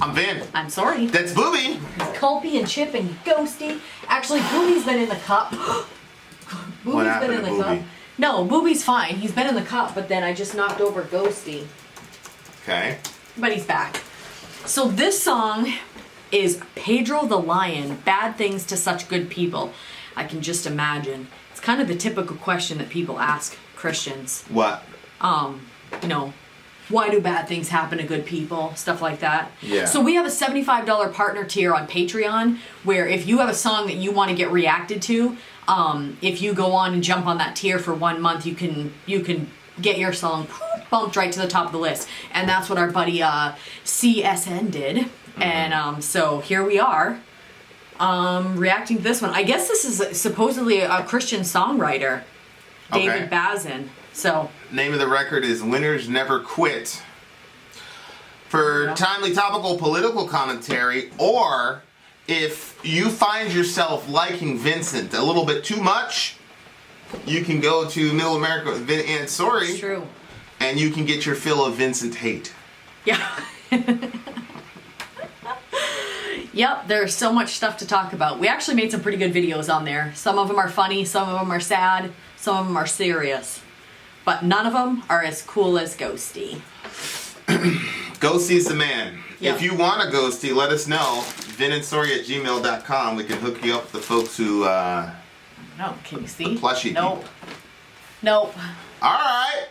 I'm Vin. I'm Sori. That's Booby. Culpy and Chip and Ghosty. Actually, Booby's been in the cup. What happened to Booby? No, Booby's fine. He's been in the cup, but then I just knocked over Ghosty. Okay. But he's back. So this song is Pedro the Lion, Bad Things to Such Good People. I can just imagine. It's kind of the typical question that people ask Christians. What? You know, why do bad things happen to good people? Stuff like that. Yeah. So we have a $75 partner tier on Patreon where if you have a song that you want to get reacted to, if you go on and jump on that tier for 1 month, you can get your song bumped right to the top of the list. And that's what our buddy CSN did. Mm-hmm. And so here we are reacting to this one. I guess this is supposedly a Christian songwriter, David Bazin. So name of the record is Winners Never Quit. For timely topical political commentary, or if you find yourself liking Vincent a little bit too much, you can go to Middle America with Vin and Sori. It's true. And you can get your fill of Vincent hate. Yeah. Yep, there's so much stuff to talk about. We actually made some pretty good videos on there. Some of them are funny, some of them are sad, some of them are serious. But none of them are as cool as Ghosty. Ghosty's the man. Yep. If you want a Ghosty, let us know. vinandsori@gmail.com. We can hook you up with the folks who... No, can you see? The plushy Nope. people. Nope. Alright.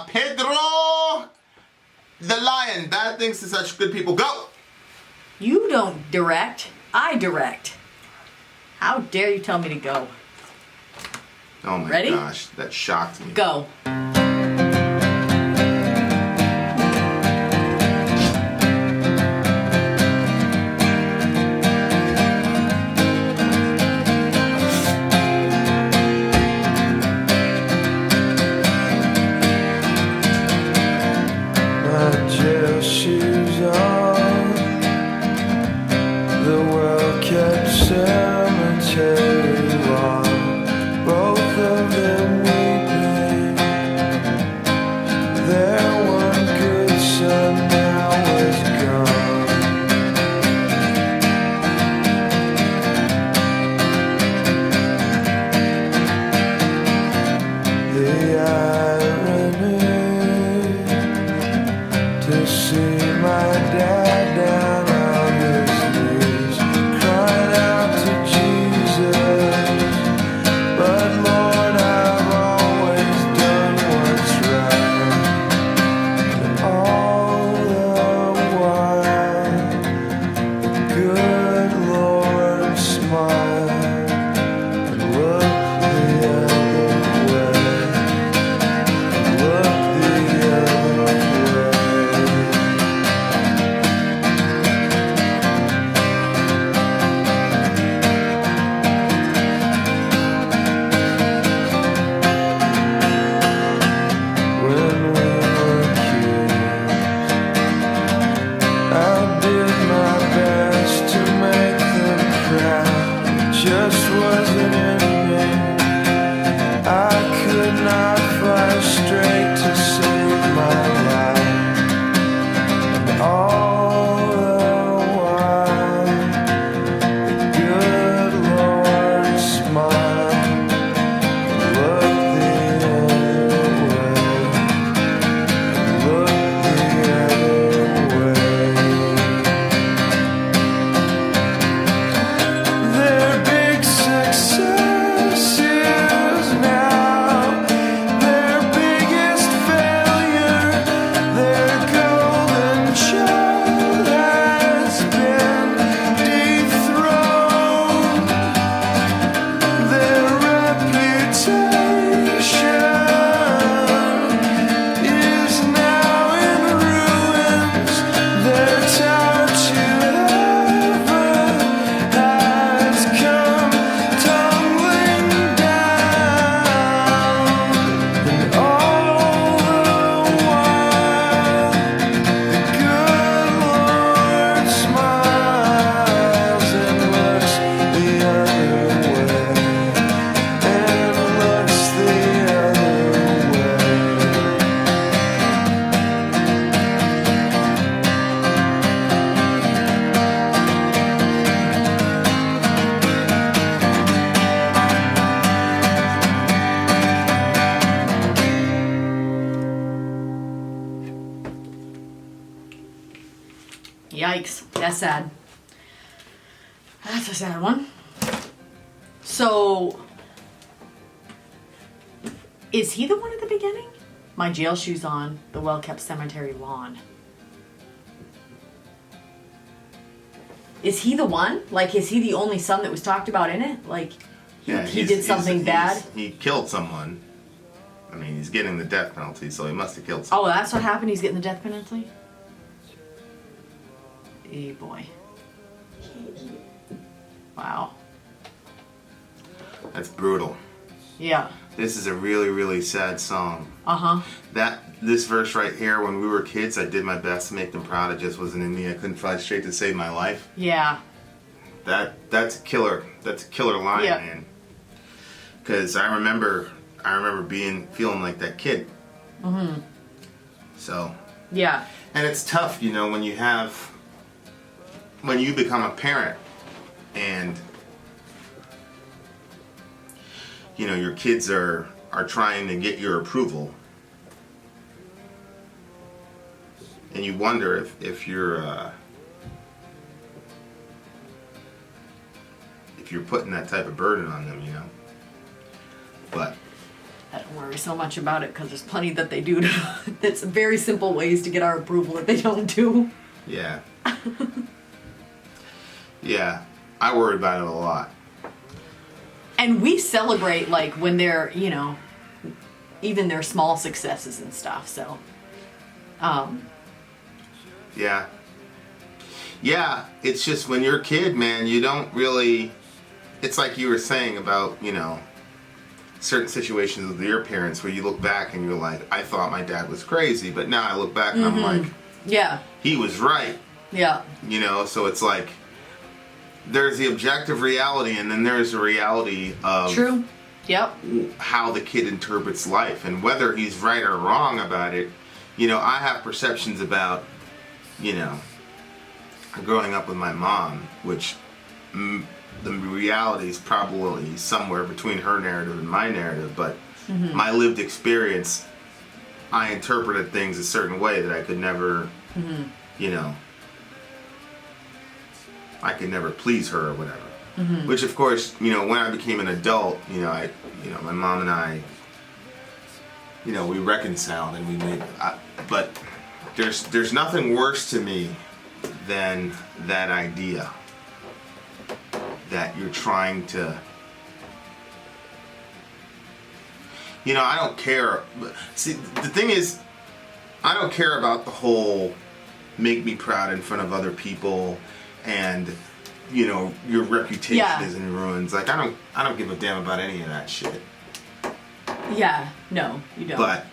Pedro the Lion. Bad Things to Such Good People. Go! You don't direct. I direct. How dare you tell me to go? Oh my Ready? gosh, that shocked me. Go. Yikes. That's sad. That's a sad one. So, is he the one at the beginning? My jail shoes on, the well-kept cemetery lawn. Is he the one? Like, is he the only son that was talked about in it? Like, he did something bad? He killed someone. I mean, he's getting the death penalty, so he must have killed someone. Oh, that's what happened? He's getting the death penalty? Hey, boy. Wow. That's brutal. Yeah. This is a really, really sad song. Uh-huh. This verse right here, when we were kids, I did my best to make them proud. It just wasn't in me. I couldn't fly straight to save my life. Yeah. That's a killer. That's a killer line, Yeah. man. Because I remember feeling like that kid. Mm-hmm. So. Yeah. And it's tough, when you become a parent and your kids are trying to get your approval, and you wonder if you're putting that type of burden on them, But I don't worry so much about it because there's plenty that they do. That's very simple ways to get our approval that they don't do. yeah. Yeah, I worry about it a lot. And we celebrate, like, when they're, even their small successes and stuff, so. Yeah. Yeah, it's just when you're a kid, man, you don't really... It's like you were saying about, certain situations with your parents where you look back and you're like, I thought my dad was crazy, but now I look back and I'm like... Yeah. He was right. Yeah. So it's like... There's the objective reality, and then there's the reality of... True. Yep. How the kid interprets life, and whether he's right or wrong about it. I have perceptions about, growing up with my mom, which the reality is probably somewhere between her narrative and my narrative, but my lived experience, I interpreted things a certain way that I could never, I could never please her or whatever. Which, of course, when I became an adult, my mom and I, we reconciled and we made. But there's nothing worse to me than that idea that you're trying to. I don't care. See, the thing is, I don't care about the whole make me proud in front of other people. And your reputation is in ruins. Like I don't give a damn about any of that shit. Yeah, no, you don't. But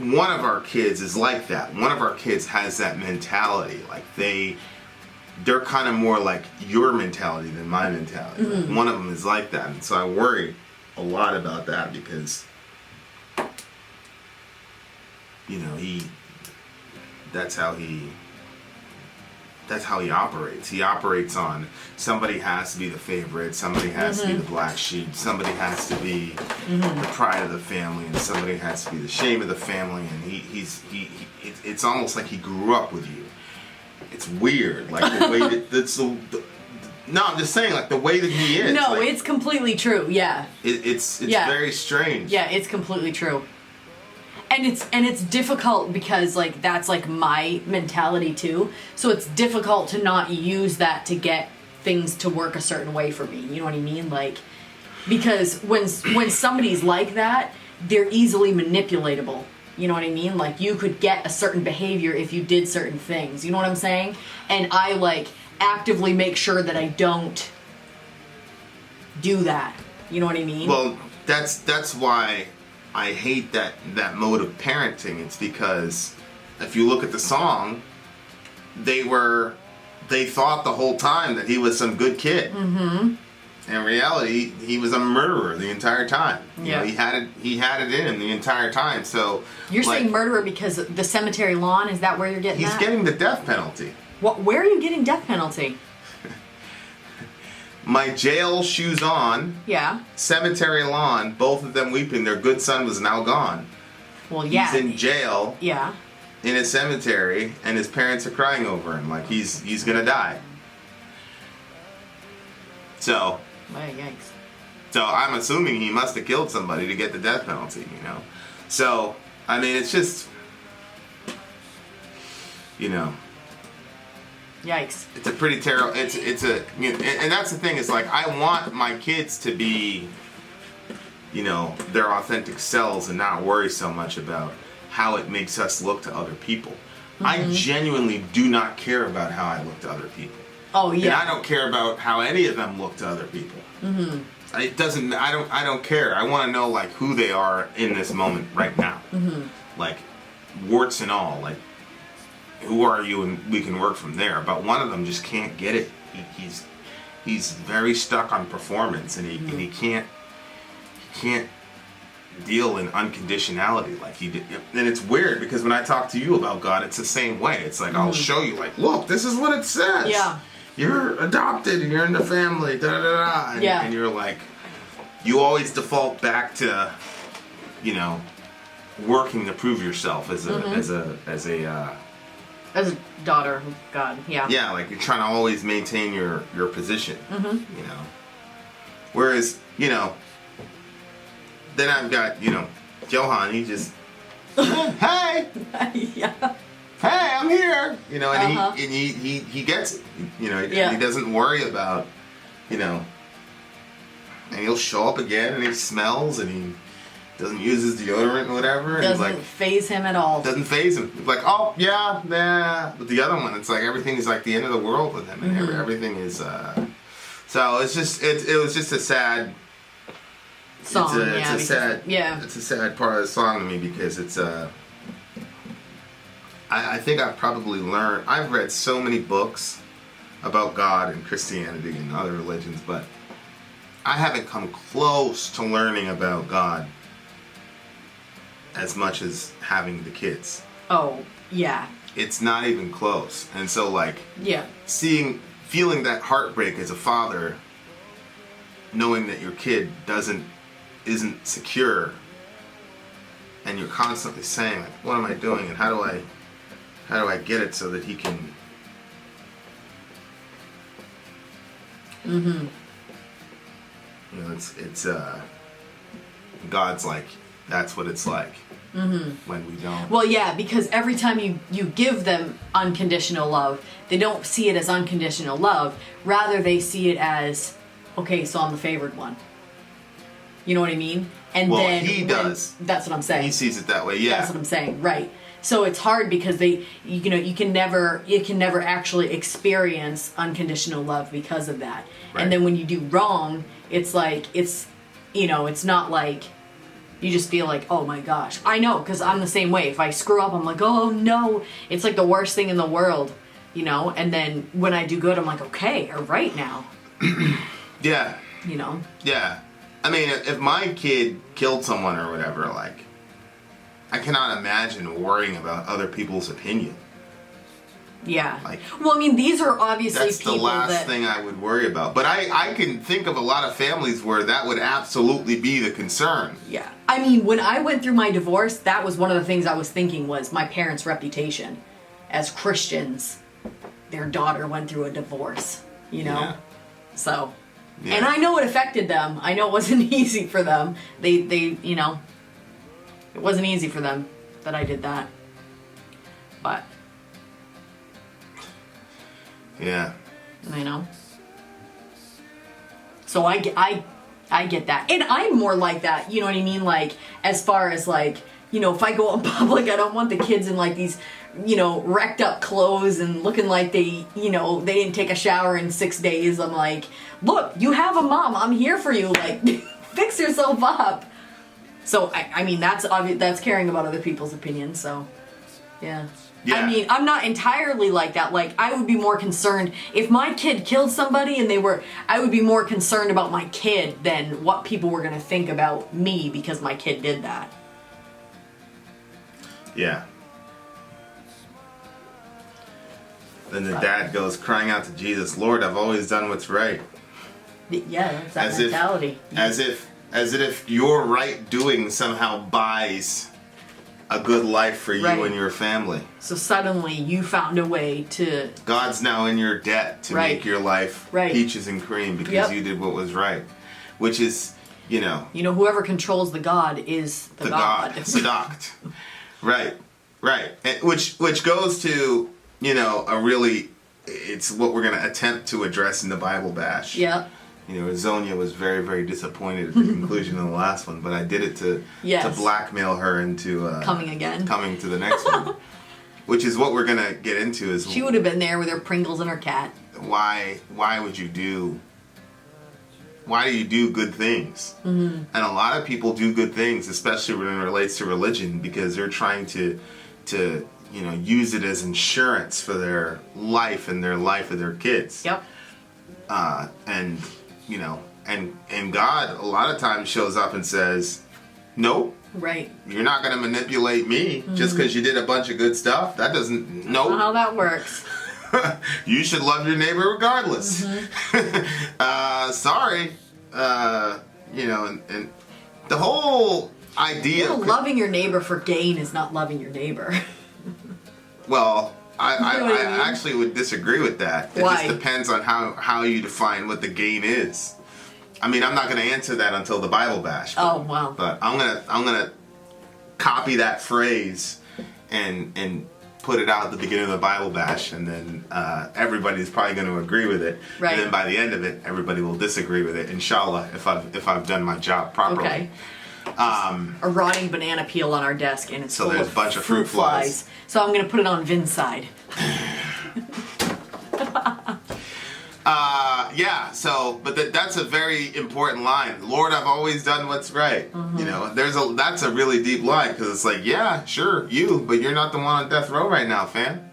one of our kids is like that. One of our kids has that mentality. Like they're kind of more like your mentality than my mentality. Like one of them is like that, and so I worry a lot about that because that's how he operates. He operates on somebody has to be the favorite, somebody has to be the black sheep, somebody has to be the pride of the family, and somebody has to be the shame of the family. And it's almost like he grew up with you. It's weird, like the way that no, I'm just saying, like the way that he is. No, like, it's completely true. Yeah. It's very strange. Yeah, it's completely true. And it's difficult because like that's like my mentality too. So it's difficult to not use that to get things to work a certain way for me. You know what I mean? Like because when somebody's like that, they're easily manipulatable. You know what I mean? Like you could get a certain behavior if you did certain things. You know what I'm saying? And I like actively make sure that I don't do that. You know what I mean? Well, that's why I hate that mode of parenting. It's because if you look at the song, they thought the whole time that he was some good kid. Mm-hmm. In reality, he was a murderer the entire time. Yeah. He had it in him the entire time. So you're saying murderer because the cemetery lawn, is that where you're getting he's that? getting the death penalty. What? Where are you getting death penalty? My jail shoes on. Yeah. Cemetery lawn. Both of them weeping. Their good son was now gone. Well, yeah. He's in jail. Yeah. in a cemetery, and his parents are crying over him like he's gonna die. So, Yikes. so I'm assuming he must have killed somebody to get the death penalty, you know. So, I mean, it's just, you know, Yikes. it's a pretty terrible. It's a, you know, and that's the thing. Is like I want my kids to be, you know, their authentic selves and not worry so much about how it makes us look to other people. I genuinely do not care about how I look to other people. Oh yeah. And I don't care about how any of them look to other people. It doesn't. I don't care. I want to know like who they are in this moment right now. Like warts and all. Like who are you, and we can work from there. But one of them just can't get it. He's very stuck on performance, and he can't deal in unconditionality like he did. And it's weird because when I talk to you about God, it's the same way. It's like I'll show you like, look, this is what it says. Yeah. You're adopted and you're in the family, da da da. And, Yeah. and you're like, you always default back to, you know, working to prove yourself as a daughter of God. Yeah. yeah, like you're trying to always maintain your position. You know, whereas you know, then I've got you know, Johan. He just hey. Yeah. Hey, I'm here. You know, and he gets it. You know, he doesn't worry about, you know, and he'll show up again and he smells and he doesn't use his deodorant and whatever. And Doesn't he's like, phase him at all. doesn't phase him. He's like, oh yeah, nah. But the other one, it's like everything is like the end of the world with him, and everything is. So it's just it was just a sad Song. It's a sad part of the song to me because it's I think I've probably learned. I've read so many books about God and Christianity and other religions, but I haven't come close to learning about God as much as having the kids. Oh, yeah. It's not even close. And so like Yeah. feeling that heartbreak as a father, knowing that your kid isn't secure, and you're constantly saying like, what am I doing and how do I get it so that he can you know, it's God's like, that's what it's like when we don't. Well, yeah, because every time you give them unconditional love, they don't see it as unconditional love. Rather, they see it as, okay, so I'm the favored one. You know what I mean? And well, then he does. That's what I'm saying. He sees it that way. Yeah. That's what I'm saying. Right. So it's hard because you can never actually experience unconditional love because of that. Right. And then when you do wrong, it's like it's not like you just feel like, oh my gosh. I know, because I'm the same way. If I screw up, I'm like, oh no. It's like the worst thing in the world, you know? And then when I do good, I'm like, okay, all right now. Yeah. You know? Yeah. I mean, if my kid killed someone or whatever, like, I cannot imagine worrying about other people's opinion. Yeah. Like, well, I mean, these are obviously that's people the last thing I would worry about. But I can think of a lot of families where that would absolutely be the concern. Yeah. I mean, when I went through my divorce, that was one of the things I was thinking was my parents' reputation. As Christians, their daughter went through a divorce, you know? Yeah. So, Yeah. and I know it affected them. I know it wasn't easy for them. They you know, it wasn't easy for them that I did that. But, Yeah. you know. So I get that. And I'm more like that, you know what I mean? Like, as far as like, you know, if I go out in public, I don't want the kids in like these, you know, wrecked up clothes and looking like they, you know, they didn't take a shower in 6 days. I'm like, look, you have a mom. I'm here for you. Like, fix yourself up. So, I mean, that's obvious. That's caring about other people's opinions. So, yeah. Yeah. I mean, I'm not entirely like that. Like, I would be more concerned if my kid killed somebody and I would be more concerned about my kid than what people were going to think about me because my kid did that. Yeah. Then the dad goes crying out to Jesus, Lord, I've always done what's right. Yeah, that's that mentality. As if your right doing somehow buys a good life for you Right. and your family. So suddenly you found a way to... God's now in your debt to Right. make your life Right. peaches and cream because Yep. you did what was right. Which is, whoever controls the God is the God. Seduct. Right. And which goes to, it's what we're going to attempt to address in the Bible Bash. Yeah. Zonia was very, very disappointed at the conclusion of the last one, but I did it to blackmail her into coming to the next one, which is what we're going to get into. Is she would have been there with her Pringles and her cat. Why do you do good things? Mm-hmm. And a lot of people do good things, especially when it relates to religion, because they're trying to use it as insurance for their life and their life of their kids. Yep. And God a lot of times shows up and says, nope. Right. You're not going to manipulate me just because you did a bunch of good stuff. That doesn't, nope. That's not how that works. You should love your neighbor regardless. Mm-hmm. Sorry. And the whole idea of loving your neighbor for gain is not loving your neighbor. Well, I You know what I mean? actually would disagree with that. It Why? just depends on how you define what the gain is. I mean, I'm not going to answer that until the Bible Bash. But, Oh, wow. But I'm gonna copy that phrase and put it out at the beginning of the Bible Bash, and then everybody's probably going to agree with it. Right. And then by the end of it, everybody will disagree with it. Inshallah, if I've done my job properly. Okay. A rotting banana peel on our desk, and it's So full there's of a bunch of fruit flies. So I'm going to put it on Vin's side. But that's a very important line. Lord, I've always done what's right. Mm-hmm. That's a really deep line, because it's like, yeah, sure, but you're not the one on death row right now, fam.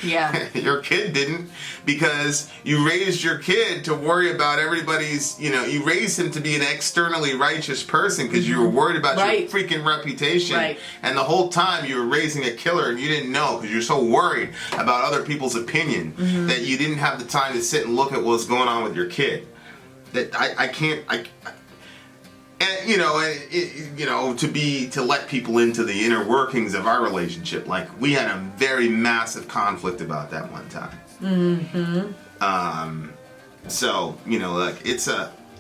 Yeah. Your kid didn't, because you raised your kid to worry about everybody's, you raised him to be an externally righteous person because you were worried about your freaking reputation. Right. And the whole time you were raising a killer and you didn't know, because you're so worried about other people's opinion that you didn't have the time to sit and look at what's going on with your kid. That I can't. And to let people into the inner workings of our relationship, like we had a very massive conflict about that one time. Mm-hmm. So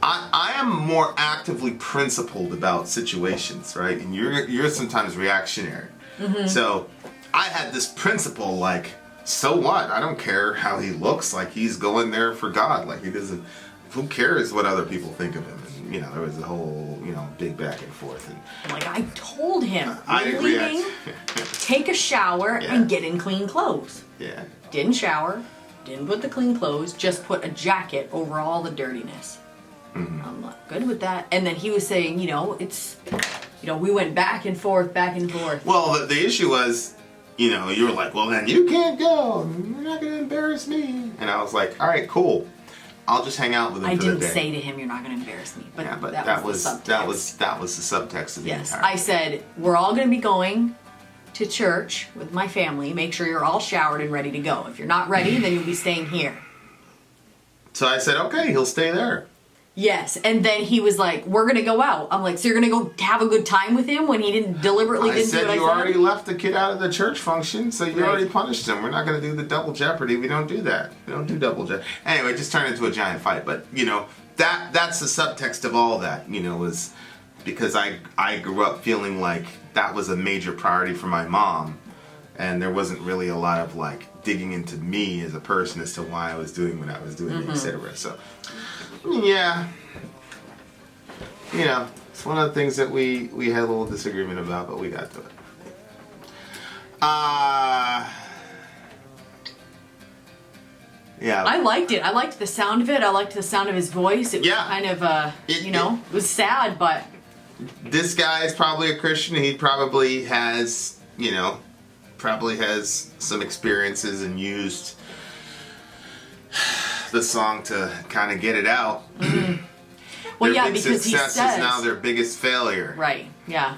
I am more actively principled about situations, right? And you're sometimes reactionary. Mm-hmm. So I had this principle, like, so what? I don't care how he looks. Like, he's going there for God. Like, he doesn't. Who cares what other people think of him? And, there was a whole, big back and forth. And Like, I told him, I "You're agree. leaving, take a shower and get in clean clothes." Yeah. Didn't shower, didn't put the clean clothes, just put a jacket over all the dirtiness. Mm-hmm. I'm not good with that. And then he was saying, we went back and forth. Well, the issue was, you were like, well, then you can't go. You're not going to embarrass me. And I was like, all right, cool. I'll just hang out with him I for the day. didn't say to him, "You're not going to embarrass me." But, Yeah, but that was the subtext. that was the subtext of the Yes, entire I said, we're all going to be going to church with my family. Make sure you're all showered and ready to go. If you're not ready, then you'll be staying here. So I said, okay, he'll stay there. Yes, and then he was like, "We're going to go out." I'm like, "So you're going to go have a good time with him when he didn't deliberately didn't do what I said?" You already left the kid out of the church function, so you Right. already punished him. We're not going to do the double jeopardy. We don't do that. We don't do double jeopardy. Anyway, it just turned into a giant fight. But, that's the subtext of all that, was because I grew up feeling like that was a major priority for my mom, and there wasn't really a lot of, digging into me as a person as to why I was doing what I was doing, etc. So, yeah. It's one of the things that we had a little disagreement about, but we got to it. Yeah. I liked it. I liked the sound of it. I liked the sound of his voice. It was kind of, it was sad, but... This guy is probably a Christian. He probably has, some experiences and used the song to kind of get it out. Mm-hmm. Well, their yeah, big because he success says... is now their biggest failure. Right, yeah.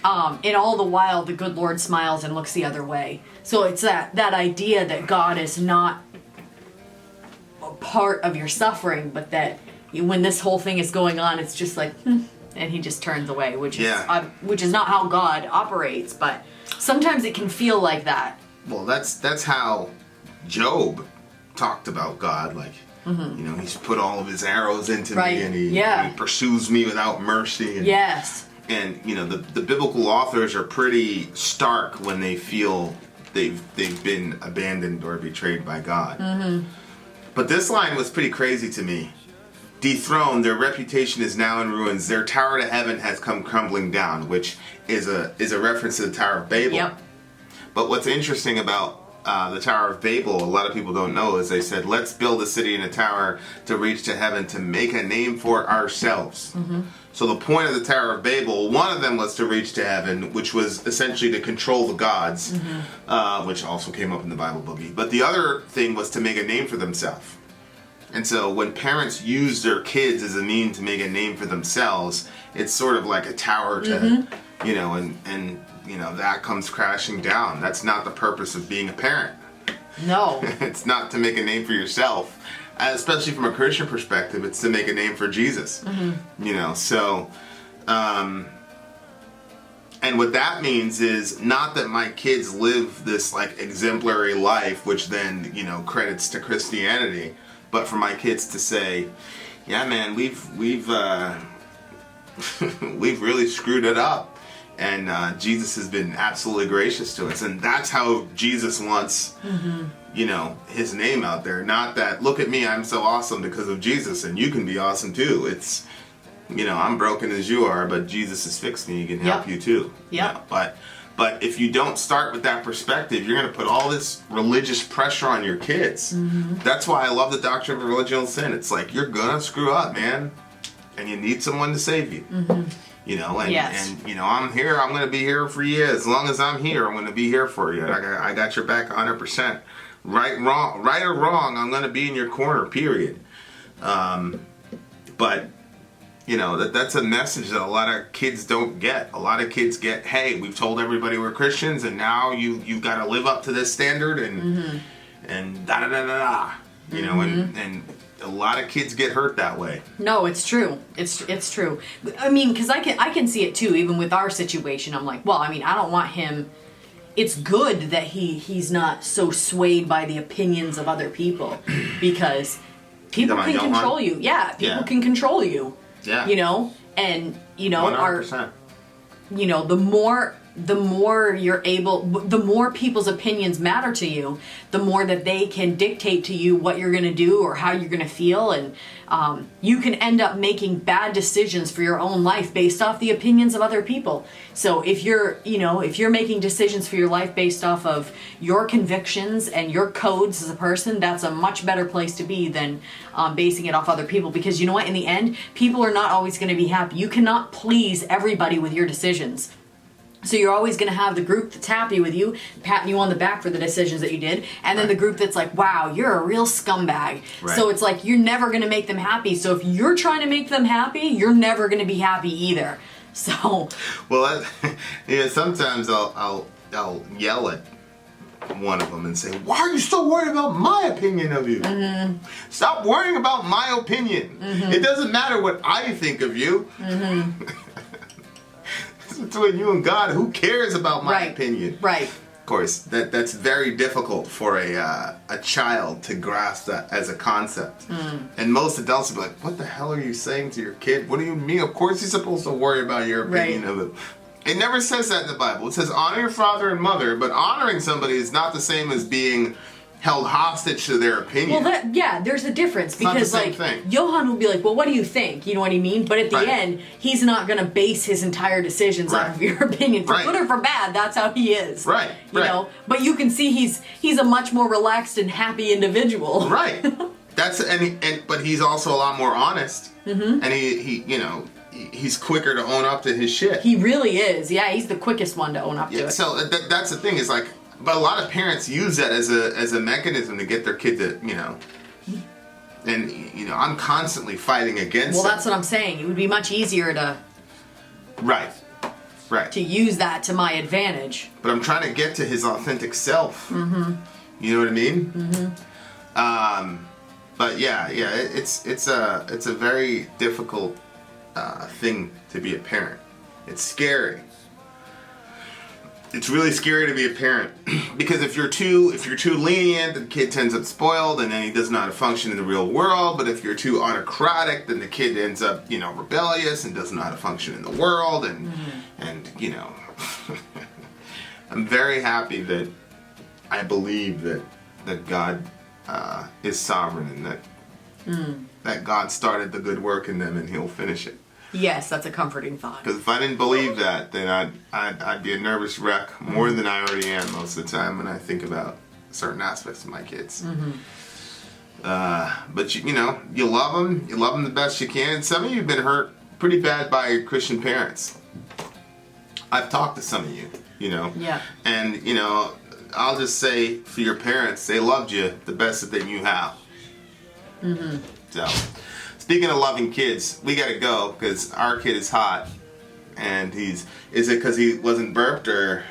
And all the while, the good Lord smiles and looks the other way. So it's that idea that God is not a part of your suffering, but that when this whole thing is going on, it's just like, and he just turns away, which is not how God operates, but sometimes it can feel like that. Well, that's how Job talked about God, like, he's put all of his arrows into me, and he pursues me without mercy. And, and the biblical authors are pretty stark when they feel they've been abandoned or betrayed by God. But this line was pretty crazy to me. Dethroned, their reputation is now in ruins. Their tower to heaven has come crumbling down, which is a reference to the Tower of Babel. Yep. But what's interesting about the Tower of Babel, a lot of people don't know, is they said, let's build a city and a tower to reach to heaven to make a name for ourselves. So the point of the Tower of Babel, one of them was to reach to heaven, which was essentially to control the gods, which also came up in the Bible boogie. But the other thing was to make a name for themselves. And so when parents use their kids as a mean to make a name for themselves, it's sort of like a tower to, and that comes crashing down. That's not the purpose of being a parent. No. It's not to make a name for yourself. Especially from a Christian perspective, it's to make a name for Jesus. So, and what that means is not that my kids live this like exemplary life, which then, credits to Christianity, but for my kids to say, yeah, man, we've we've really screwed it up, and Jesus has been absolutely gracious to us, and that's how Jesus wants, his name out there. Not that, look at me, I'm so awesome because of Jesus, and you can be awesome too. It's, I'm broken as you are, but Jesus has fixed me. He can help you too. But if you don't start with that perspective, you're going to put all this religious pressure on your kids. That's why I love the doctrine of original sin. It's like, you're going to screw up, man. And you need someone to save you. And I'm here, I'm going to be here for you. As long as I'm here, I'm going to be here for you. I got your back 100%. Right or wrong, I'm going to be in your corner, period. But that's a message that a lot of kids don't get. A lot of kids get, hey, we've told everybody we're Christians, and now you've got to live up to this standard, and da da da da da. And a lot of kids get hurt that way. No, it's true. It's true. I mean, because I can see it too. Even with our situation, I'm like, well, I mean, I don't want him. It's good that he's not so swayed by the opinions of other people, because people can control you. Yeah, people can control you. Yeah. And 100%. The more you're able, the more people's opinions matter to you, the more that they can dictate to you what you're going to do or how you're going to feel, and you can end up making bad decisions for your own life based off the opinions of other people. So if you're making decisions for your life based off of your convictions and your codes as a person, that's a much better place to be than basing it off other people, because you know what, in the end, people are not always going to be happy. You cannot please everybody with your decisions. So you're always going to have the group that's happy with you, patting you on the back for the decisions that you did, and then the group that's like, wow, you're a real scumbag. Right. So it's like, you're never going to make them happy. So if you're trying to make them happy, you're never going to be happy either. So. Well, sometimes I'll yell at one of them and say, why are you so worried about my opinion of you? Stop worrying about my opinion. It doesn't matter what I think of you. Between you and God, who cares about my opinion? Right. Of course, that's very difficult for a child to grasp that as a concept. And most adults will be like, what the hell are you saying to your kid? What do you mean? Of course he's supposed to worry about your opinion of it. It never says that in the Bible. It says honor your father and mother, but honoring somebody is not the same as being held hostage to their opinion. Well, there's a difference, because like Johan will be like, well, what do you think? You know what I mean? But at the end, he's not going to base his entire decisions off of your opinion. For good or for bad, that's how he is. Right. You know, but you can see he's a much more relaxed and happy individual. Right. But he's also a lot more honest. And he's quicker to own up to his shit. He really is. Yeah, he's the quickest one to own up to it. So that's the thing, is like, but a lot of parents use that as a mechanism to get their kid to, and I'm constantly fighting against Well, that's what I'm saying. It would be much easier to to use that to my advantage. But I'm trying to get to his authentic self. You know what I mean? But it's a very difficult thing to be a parent. It's scary. It's really scary to be a parent because if you're too lenient, the kid ends up spoiled, and then he doesn't know how to function in the real world. But if you're too autocratic, then the kid ends up, rebellious and doesn't know how to function in the world. And I'm very happy that I believe that God is sovereign and that God started the good work in them and He'll finish it. Yes, that's a comforting thought. Because if I didn't believe that, then I'd be a nervous wreck more than I already am most of the time when I think about certain aspects of my kids. But you love them. You love them the best you can. Some of you have been hurt pretty bad by your Christian parents. I've talked to some of you, Yeah. And I'll just say for your parents, they loved you the best that you have. So. Speaking of loving kids, we gotta go because our kid is hot, and is it because he wasn't burped or?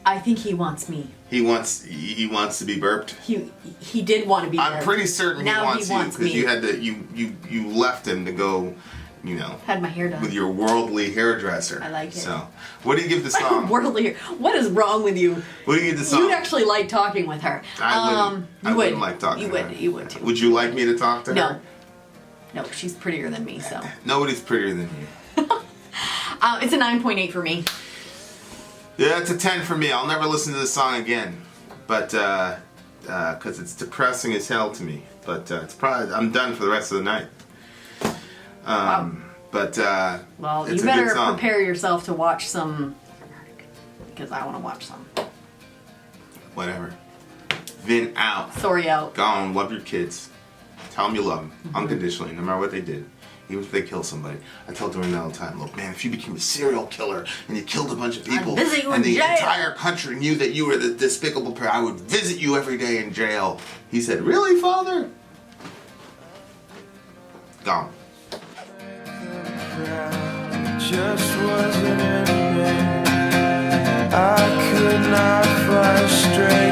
I think he wants me. He wants to be burped. He did want to be. I'm pretty certain now he wants you because you had to you left him to go, Had my hair done with your worldly hairdresser. I like it. So, what do you give the song? Worldly. What is wrong with you? What do you give the song? You'd actually like talking with her. I wouldn't like talking to her. You would too. Would you like me to talk to her? No, she's prettier than me, so. Nobody's prettier than you. It's a 9.8 for me. Yeah, it's a 10 for me. I'll never listen to this song again, but because it's depressing as hell to me. But it's probably I'm done for the rest of the night. Wow. But well, it's you a good better song. prepare yourself to watch some, because I want to watch some. Whatever. Vin out. Sori out. Gone. Love your kids. Tell them you love them unconditionally, no matter what they did. Even if they kill somebody. I tell Doreen all the time, look, man, if you became a serial killer and you killed a bunch of people I'd visit you and in the jail. entire country knew that you were the despicable pair, I would visit you every day in jail. He said, really, Father? Gone. Just wasn't in me. I could not frustrate